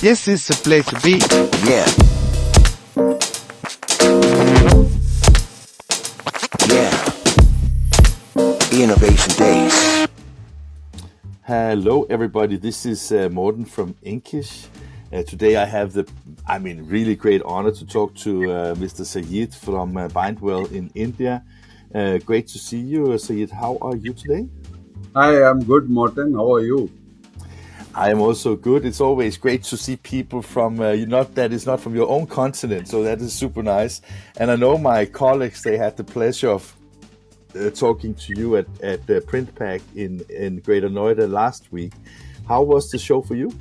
This is the place to be. Yeah. Yeah. Innovation Days. Hello, everybody. This is Morten from Inkish. Today I have the, really great honor to talk to Mr. Sajith from Bindwel in India. Great to see you, Sajith. How are you today? Hi, I'm good, Morten. How are you? I am also good. It's always great to see people from, that is not from your own continent, so that is super nice. And I know my colleagues, they had the pleasure of talking to you at PrintPack in Greater Noida last week. How was the show for you?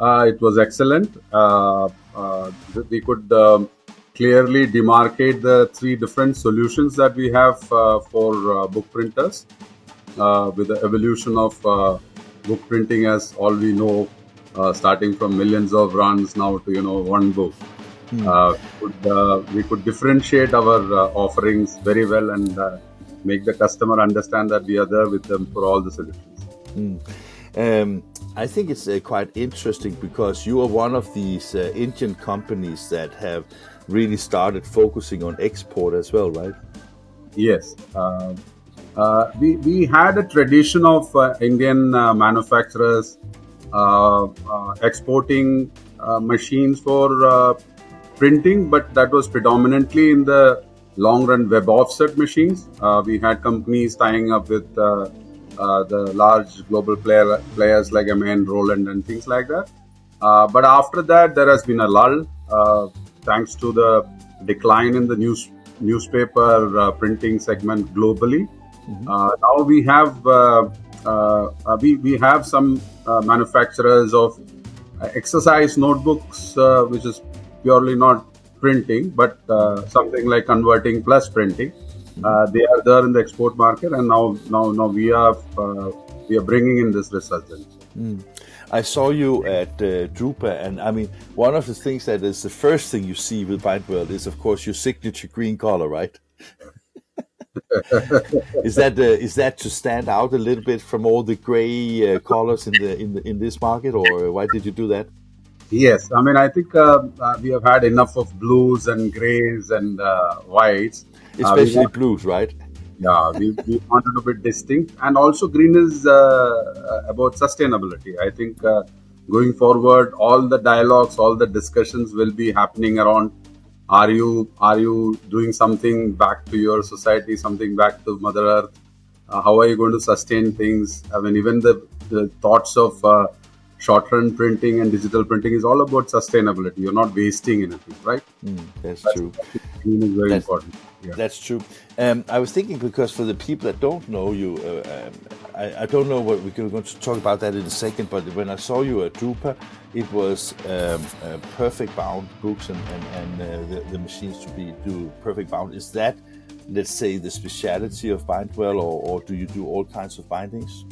It was excellent. We could clearly demarcate the three different solutions that we have for book printers. With the evolution of book printing, as all we know, starting from millions of runs now to one book. We could differentiate our offerings very well and make the customer understand that we are there with them for all the solutions. I think it's quite interesting because you are one of these Indian companies that have really started focusing on export as well, right? Yes. We had a tradition of Indian manufacturers exporting machines for printing, but that was predominantly in the long-run web offset machines. We had companies tying up with the large global players like MAN, Roland, and things like that. But after that, there has been a lull thanks to the decline in the newspaper printing segment globally. Now we have some manufacturers of exercise notebooks, which is purely not printing, but something like converting plus printing. They are there in the export market, and now we are bringing in this resurgence. I saw you at Drupa, and one of the things that is the first thing you see with Bindwel is, of course, your signature green color, right? Is that to stand out a little bit from all the gray colors in this market, or why did you do that? Yes, I think we have had enough of blues and grays and whites, especially blues, right? Yeah, we wanted to be distinct, and also green is about sustainability. I think going forward, all the dialogues, all the discussions will be happening around. Are you doing something back to your society, something back to Mother Earth? How are you going to sustain things? Even the thoughts of short-run printing and digital printing is all about sustainability. You're not wasting anything, right? That's true. Green is very important. Yeah. That's true. I was thinking, because for the people that don't know you, I don't know what we're going to talk about that in a second, but when I saw you at Drupa, it was perfect bound books and the machines to do perfect bound. Is that, let's say, the speciality of Bindwel, or do you do all kinds of bindings?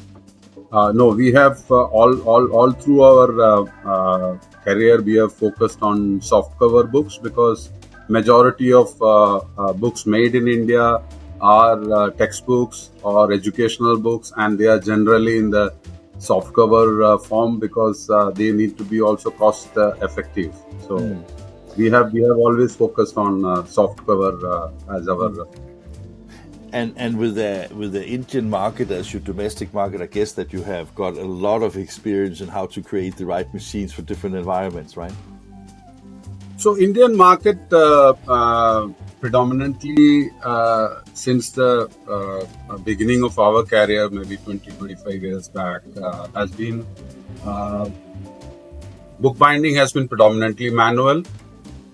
No, we have all through our career, we have focused on soft cover books, because majority of books made in India are textbooks or educational books, and they are generally in the soft cover form because they need to be also cost effective. So we have always focused on soft cover as our. And with the Indian market as your domestic market, I guess that you have got a lot of experience in how to create the right machines for different environments, right? So Indian market predominantly since the beginning of our career, maybe 20-25 years back, has been bookbinding has been predominantly manual,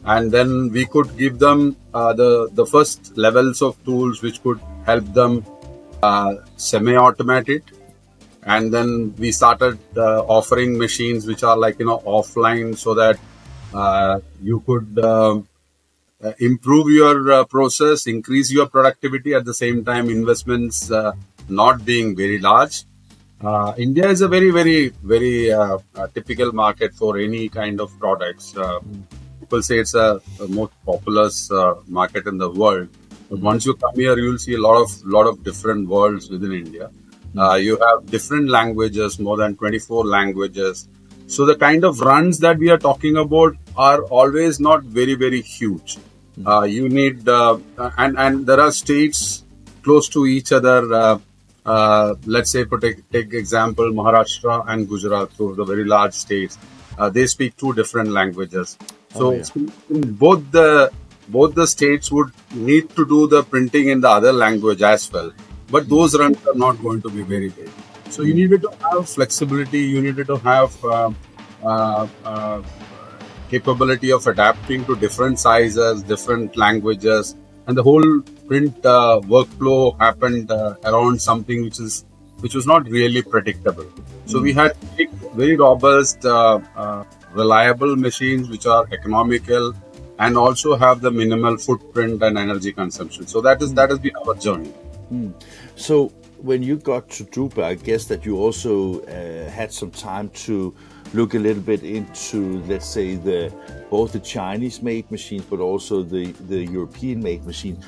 and then we could give them the first levels of tools which could help them semi-automate it, and then we started offering machines which are offline, so that you could improve your process, increase your productivity, at the same time investments not being very large. India is a very, very, very typical market for any kind of products. People say it's the most populous market in the world. But once you come here, you'll see a lot of different worlds within India. You have different languages, more than 24 languages. So the kind of runs that we are talking about are always not very, very huge. You need, and there are states close to each other. Let's say, take example, Maharashtra and Gujarat, two of the very large states. They speak two different languages. Oh, So yeah. both the states would need to do the printing in the other language as well. But those runs are not going to be very big. So you needed to have flexibility. You needed to have uh, uh, capability of adapting to different sizes, different languages, and the whole print workflow happened around something which was not really predictable. So we had to make very robust, reliable machines which are economical and also have the minimal footprint and energy consumption. So that has been our journey. So when you got to Drupa, I guess that you also had some time to look a little bit into, let's say, both the Chinese-made machines, but also the European-made machine.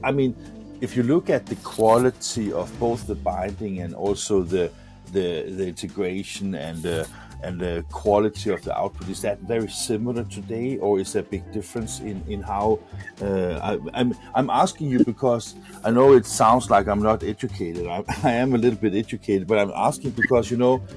I mean, if you look at the quality of both the binding and also the integration and the quality of the output, is that very similar today, or is there a big difference in how? I'm asking you because I know it sounds like I'm not educated. I am a little bit educated, but I'm asking because the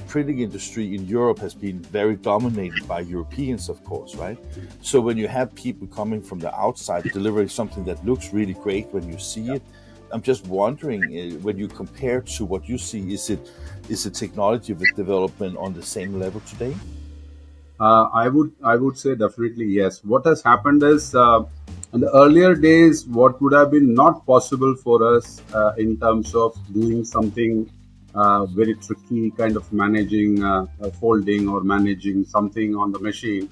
printing industry in Europe has been very dominated by Europeans, of course, right? So when you have people coming from the outside delivering something that looks really great when you see it, I'm just wondering, when you compare to what you see, is the technology of the development on the same level today? I would say definitely yes. What has happened is in the earlier days, what would have been not possible for us in terms of doing something very tricky, kind of managing folding or managing something on the machine.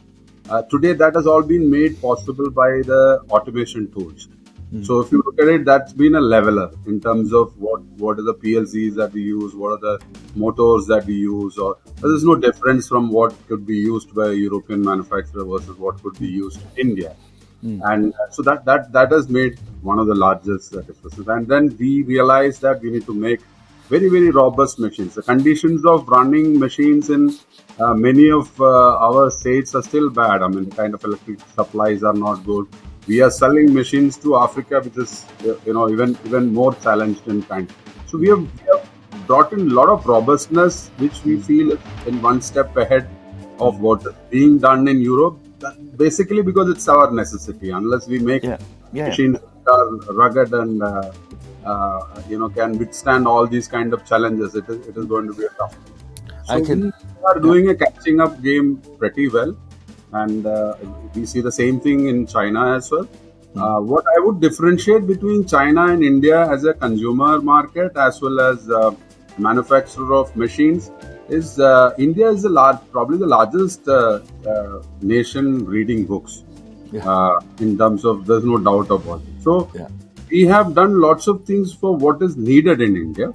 Today, that has all been made possible by the automation tools. So if you look at it, that's been a leveler in terms of what are the PLCs that we use, what are the motors that we use, or there's no difference from what could be used by a European manufacturer versus what could be used in India. And so that has made one of the largest differences. And then we realized that we need to make very, very robust machines. The conditions of running machines in many of our states are still bad. I mean, the kind of electric supplies are not good. We are selling machines to Africa, which is even more challenged in kind. So we have brought in a lot of robustness, which we feel is in one step ahead of what is being done in Europe. Basically, because it's our necessity. Unless we make machines that are rugged and can withstand all these kind of challenges, it is going to be a tough. So we are doing a catching up game pretty well. And we see the same thing in China as well. What I would differentiate between China and India as a consumer market as well as manufacturer of machines is India is probably the largest nation reading books in terms of, there's no doubt about it. So we have done lots of things for what is needed in India.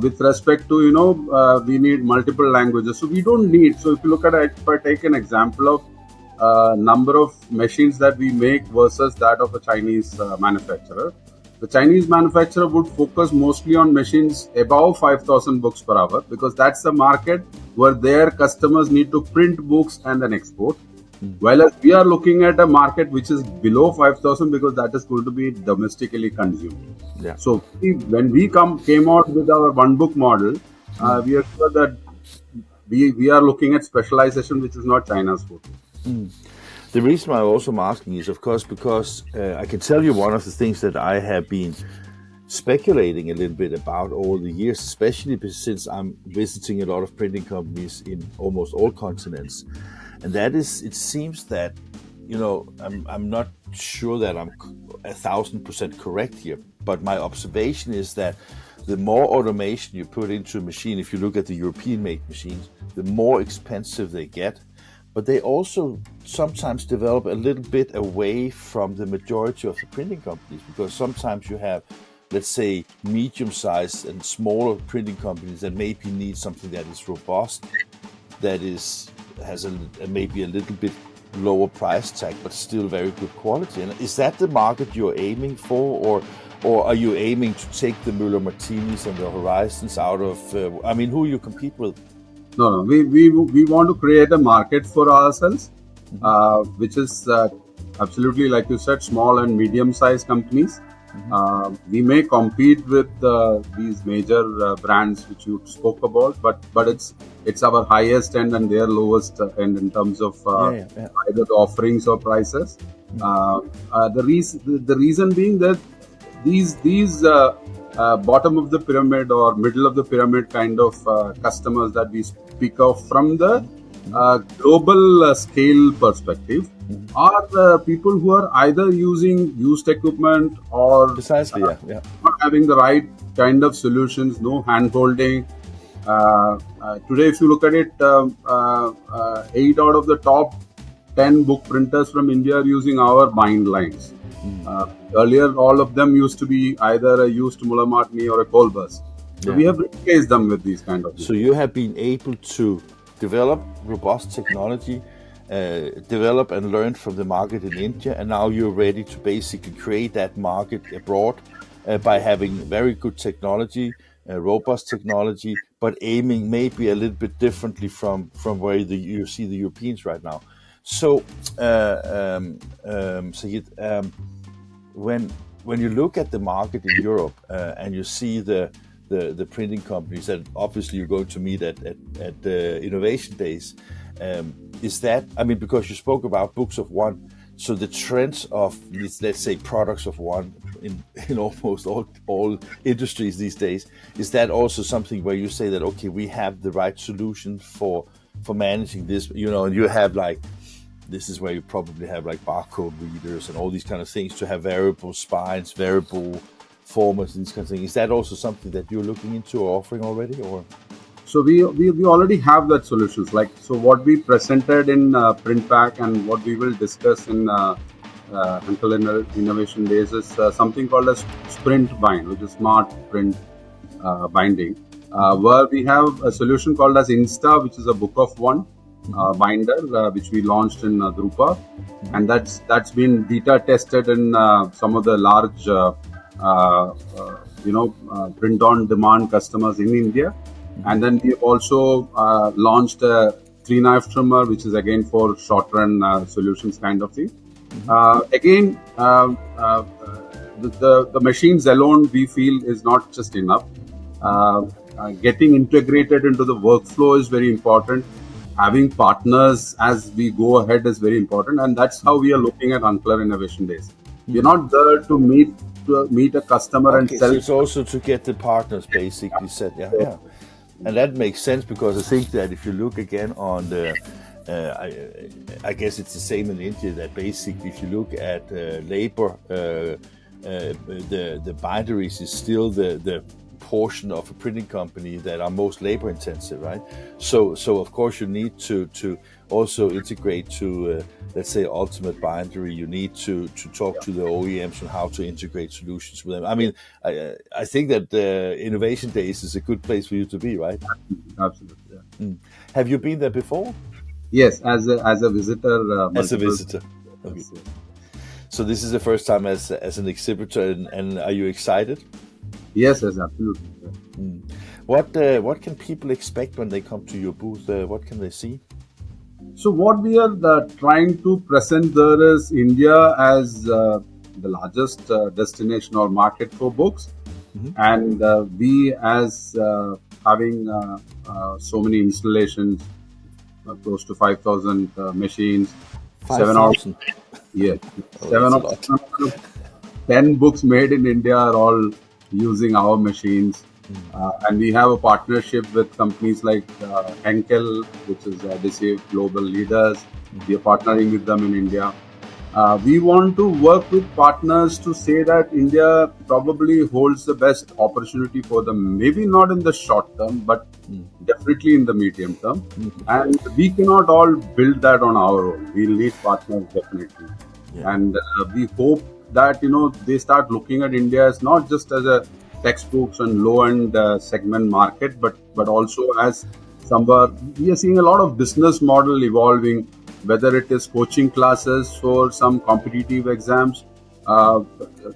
With respect to, we need multiple languages. So we don't need, so if you look at it, if I take an example of number of machines that we make versus that of a Chinese manufacturer, the Chinese manufacturer would focus mostly on machines above 5,000 books per hour, because that's the market where their customers need to print books and then export. Whereas we are looking at a market which is below 5,000, because that is going to be domestically consumed. So when we came out with our one book model, we are sure that we are looking at specialization, which is not China's forte. The reason why I'm also asking is, of course, because I can tell you one of the things that I have been speculating a little bit about over the years, especially since I'm visiting a lot of printing companies in almost all continents. And that is, it seems that, I'm not sure that I'm 1,000% correct here, but my observation is that the more automation you put into a machine, if you look at the European-made machines, the more expensive they get. But they also sometimes develop a little bit away from the majority of the printing companies, because sometimes you have, let's say, medium-sized and smaller printing companies that maybe need something that is robust, that has maybe a little bit lower price tag, but still very good quality. And is that the market you're aiming for, or or are you aiming to take the Müller Martinis and the Horizons out of? Who you compete with? No. We want to create a market for ourselves, which is absolutely, like you said, small and medium-sized companies. We may compete with these major brands which you spoke about, but it's our highest end and their lowest end in terms of either the offerings or prices. The reason being that these bottom of the pyramid or middle of the pyramid kind of customers that we speak of from the global scale perspective are people who are either using used equipment or precisely, not having the right kind of solutions, no hand holding. Today, if you look at it, 8 out of the top 10 book printers from India are using our bind lines. Earlier, all of them used to be either a used Müller Martini or a Kolbers. So we have replaced them with these kind of. So you have been able to develop robust technology, develop and learn from the market in India, and now you're ready to basically create that market abroad by having very good technology, robust technology, but aiming maybe a little bit differently from where you see the Europeans right now. So, Sajith, when you look at the market in Europe and you see the printing companies that obviously you're going to meet at the Innovation Days, is that, because you spoke about books of one, so the trends of, let's say, products of one in almost all industries these days, is that also something where you say that, okay, we have the right solution for managing this, and you have this is where you probably have barcode readers and all these kind of things to have variable spines, variable formats, these kind of things. Is that also something that you're looking into or offering already, or? So we already have that solutions. So what we presented in Print Pack and what we will discuss in Hunkeler Innovation Days is something called a Sprint Bind, which is smart print binding, where we have a solution called as Insta, which is a book of one binder, which we launched in Drupa, and that's been beta tested in some of the large print on demand customers in India. And then we also launched a 3-knife trimmer, which is again for short run solutions kind of thing. The machines alone, we feel, is not just enough. Getting integrated into the workflow is very important. Having partners as we go ahead is very important, and that's how we are looking at Hunkeler Innovation Days. We're not there to meet a customer and sell. So it's also to get the partners basically set. Yeah. And that makes sense, because I think that if you look again on the, I guess it's the same in India, that basically if you look at labor, the binderies is still the portion of a printing company that are most labor intensive, right? So of course you need to also integrate to let's say ultimate bindery. You need to talk to the OEMs on how to integrate solutions with them. I think that Innovation Days is a good place for you to be, right? Absolutely. Yeah. Have you been there before? Yes, as a visitor. As a visitor. Okay. Yes. So this is the first time as an exhibitor, and are you excited? Yes, absolutely. Yeah. What can people expect when they come to your booth? What can they see? So what we are trying to present there is India as the largest destination or market for books, and we as having so many installations, close to 5,000 machines, 5,000. Yeah, 10 books made in India are all using our machines. And we have a partnership with companies like Hunkeler, which is adhesive global leaders. We are partnering with them in India. We want to work with partners to say that India probably holds the best opportunity for them, maybe not in the short term, but definitely in the medium term. And we cannot all build that on our own. We'll need partners definitely. Yeah. And we hope that, they start looking at India as not just as a textbooks and low-end segment market, but also as somewhere we are seeing a lot of business model evolving, whether it is coaching classes for some competitive exams Uh,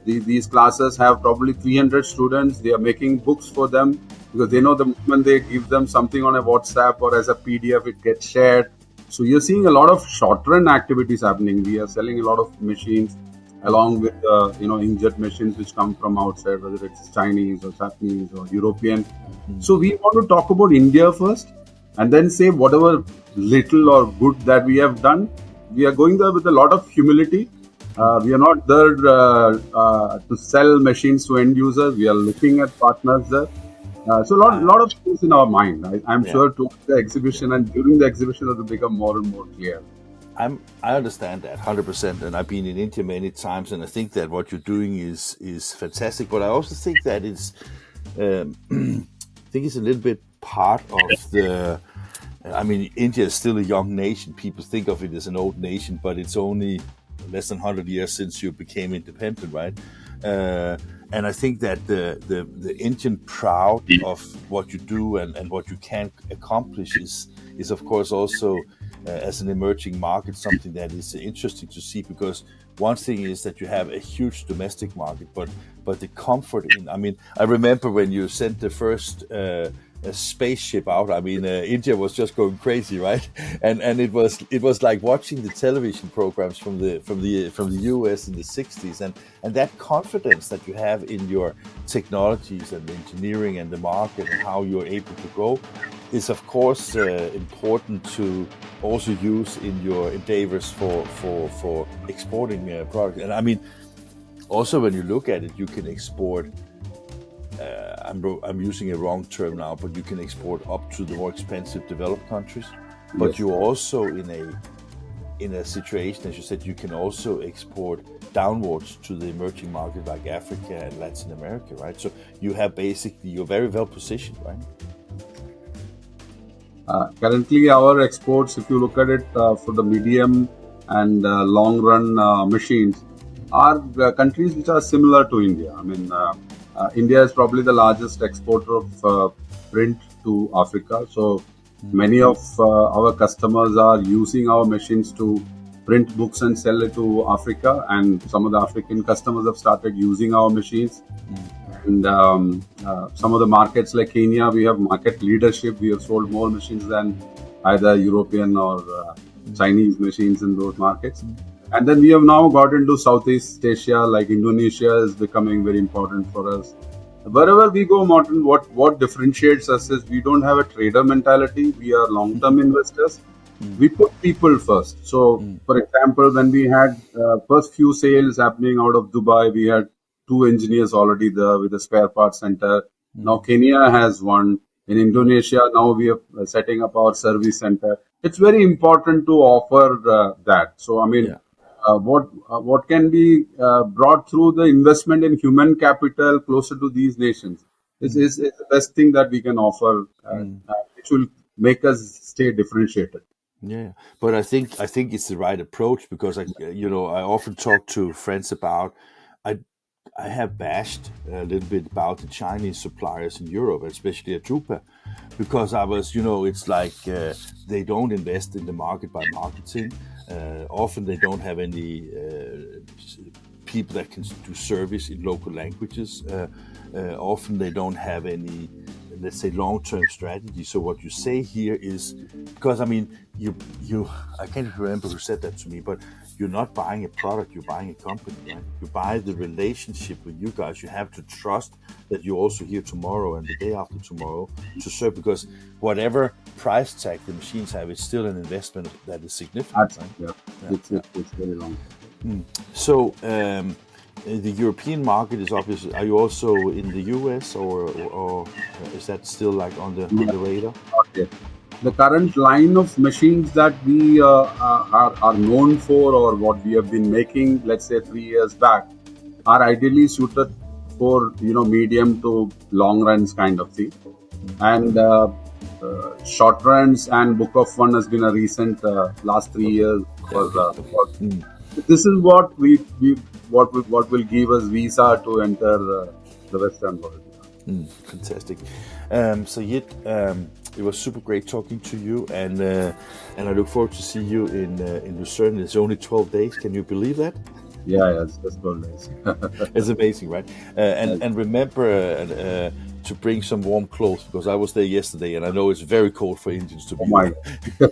these classes have probably 300 students. They are making books for them because they know the moment they give them something on a WhatsApp or as a PDF, it gets shared. So you're seeing a lot of short-run activities happening. We are selling a lot of machines along with inkjet machines which come from outside, whether it's Chinese or Japanese or European. So we want to talk about India first, and then say whatever little or good that we have done. We are going there with a lot of humility. We are not there to sell machines to end users. We are looking at partners there. So lot of things in our mind. I'm sure to the exhibition and during the exhibition it will become more and more clear. I understand that 100%, and I've been in India many times, and I think that what you're doing is fantastic. But I also think that it's I think it's a little bit part of the. I mean, India is still a young nation. People think of it as an old nation, but it's only less than 100 years since you became independent, right? And I think that the Indian proud of what you do and what you can accomplish is of course also as an emerging market something that is interesting to see, because one thing is that you have a huge domestic market, but the comfort in, I mean, I remember when you sent the first a spaceship out. I mean, India was just going crazy, right? And it was like watching the television programs from the US in the 60s, and that confidence that you have in your technologies and the engineering and the market and how you're able to grow is of course important to also use in your endeavors for exporting products. And I mean, also when you look at it, you can export. I'm using a wrong term now, but you can export up to the more expensive developed countries. But Yes. you're also in a situation, as you said, you can also export downwards to the emerging market like Africa and Latin America, right? So you're very well positioned, right? Currently, our exports, if you look at it for the medium and long run machines, are countries which are similar to India. I mean, India is probably the largest exporter of print to Africa. So many of our customers are using our machines to print books and sell it to Africa. And some of the African customers have started using our machines. And some of the markets like Kenya, we have market leadership. We have sold more machines than either European or Chinese machines in those markets. And then we have now got into Southeast Asia, like Indonesia is becoming very important for us. Wherever we go, Martin, what differentiates us is we don't have a trader mentality. We are long-term investors. We put people first. So, for example, when we had first few sales happening out of Dubai, we had 2 engineers already there with a spare parts center. Now Kenya has one. In Indonesia, now we are setting up our service center. It's very important to offer that. So, I mean, what can be brought through the investment in human capital closer to these nations is the best thing that we can offer, which will make us stay differentiated. Yeah, but I think it's the right approach, because I often talk to friends about I have bashed a little bit about the Chinese suppliers in Europe, especially at Drupa, because it's like they don't invest in the market by marketing. Often they don't have any people that can do service in local languages. Often they don't have any, let's say, long-term strategy. So what you say here is, because I mean, I can't remember who said that to me, but you're not buying a product, you're buying a company, right? You buy the relationship with you guys. You have to trust that you're also here tomorrow and the day after tomorrow to serve, because whatever price tag the machines have, it's still an investment that is significant, right? It's very long. So the European market is obviously. Are you also in the US, or is that still like on the radar? Okay. The current line of machines that we are known for, or what we have been making, let's say 3 years back, are ideally suited for medium to long runs kind of thing. And short runs and Book of One has been a recent last 3 years. This is what what will give us visa to enter the Western world. Fantastic. Sajith, it was super great talking to you, and I look forward to see you in Lucerne. It's only 12 days. Can you believe that? Yeah, it's just so nice. It's amazing, right? And remember to bring some warm clothes, because I was there yesterday, and I know it's very cold for Indians to Oh be my! there.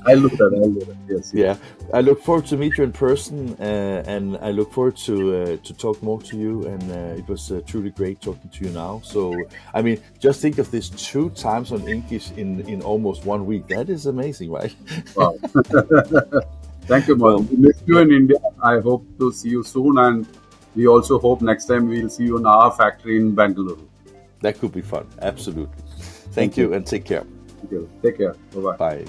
I'll do that. I'll do that. Yes. Yeah, I look forward to meet you in person, and I look forward to talk more to you. And it was truly great talking to you now. So, I mean, just think of this 2 times on English in almost 1 week. That is amazing, right? Wow. Thank you, Well, Mohan. We miss you in India. I hope to see you soon, and we also hope next time we'll see you in our factory in Bangalore. that could be fun. Absolutely. Thank you, and take care. Thank you. Take care. Bye bye. Bye.